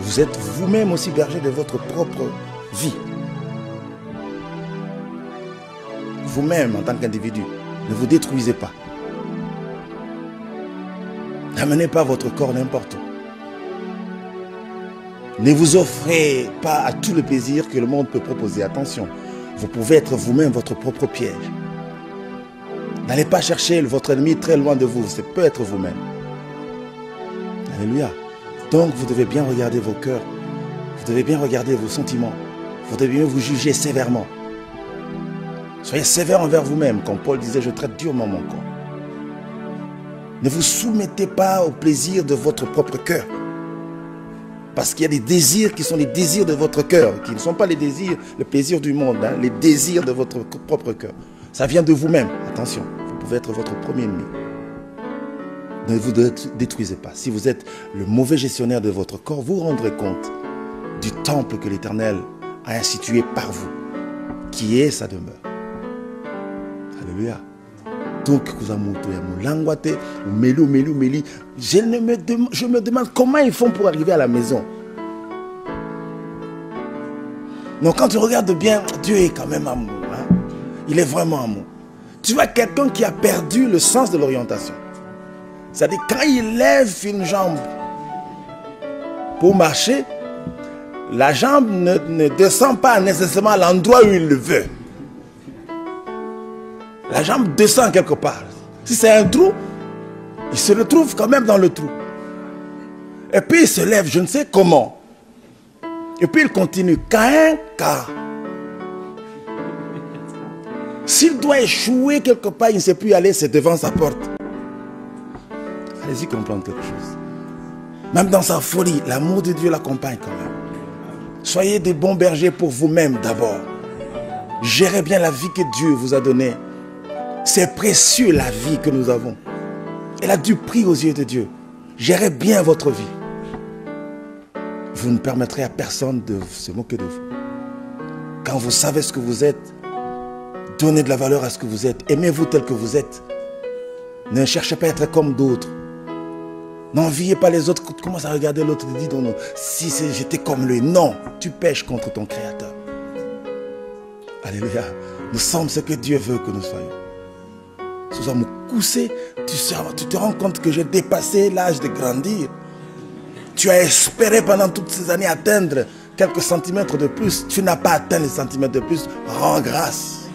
Vous êtes vous-même aussi berger de votre propre vie. Vous-même, en tant qu'individu, ne vous détruisez pas. N'amenez pas votre corps n'importe où. Ne vous offrez pas à tout le plaisir que le monde peut proposer. Attention, vous pouvez être vous-même votre propre piège. N'allez pas chercher votre ennemi très loin de vous. Ça peut être vous-même. Alléluia. Donc, vous devez bien regarder vos cœurs. Vous devez bien regarder vos sentiments. Vous devez bien vous juger sévèrement. Soyez sévère envers vous-même. Comme Paul disait, je traite durement mon corps. Ne vous soumettez pas au plaisir de votre propre cœur. Parce qu'il y a des désirs qui sont les désirs de votre cœur, qui ne sont pas les désirs, le plaisir du monde, hein, les désirs de votre propre cœur. Ça vient de vous-même. Attention, vous pouvez être votre premier ennemi. Ne vous détruisez pas. Si vous êtes le mauvais gestionnaire de votre corps, vous vous rendrez compte du temple que l'Éternel a institué par vous, qui est sa demeure. Alléluia. Donc, je me demande comment ils font pour arriver à la maison. Donc, quand tu regardes bien, Dieu est quand même amour. Hein? Il est vraiment amour. Tu vois quelqu'un qui a perdu le sens de l'orientation. C'est-à-dire, quand il lève une jambe pour marcher, la jambe ne descend pas nécessairement à l'endroit où il le veut. La jambe descend quelque part. Si c'est un trou, il se retrouve quand même dans le trou. Et puis il se lève, je ne sais comment. Et puis il continue. Caïn. S'il doit échouer quelque part, il ne sait plus y aller, c'est devant sa porte. Allez-y comprendre quelque chose. Même dans sa folie, l'amour de Dieu l'accompagne quand même. Soyez des bons bergers pour vous-même d'abord. Gérez bien la vie que Dieu vous a donnée. C'est précieux la vie que nous avons. Elle a du prix aux yeux de Dieu. Gérez bien votre vie. Vous ne permettrez à personne de se moquer de vous. Quand vous savez ce que vous êtes, donnez de la valeur à ce que vous êtes. Aimez-vous tel que vous êtes. Ne cherchez pas à être comme d'autres. N'enviez pas les autres. Commence à regarder l'autre et dis non, si j'étais comme lui. Non, tu pèches contre ton Créateur. Alléluia. Nous sommes ce que Dieu veut que nous soyons. Si nous sommes coussés, tu te rends compte que j'ai dépassé l'âge de grandir. Tu as espéré pendant toutes ces années atteindre quelques centimètres de plus. Tu n'as pas atteint les centimètres de plus. Rends grâce.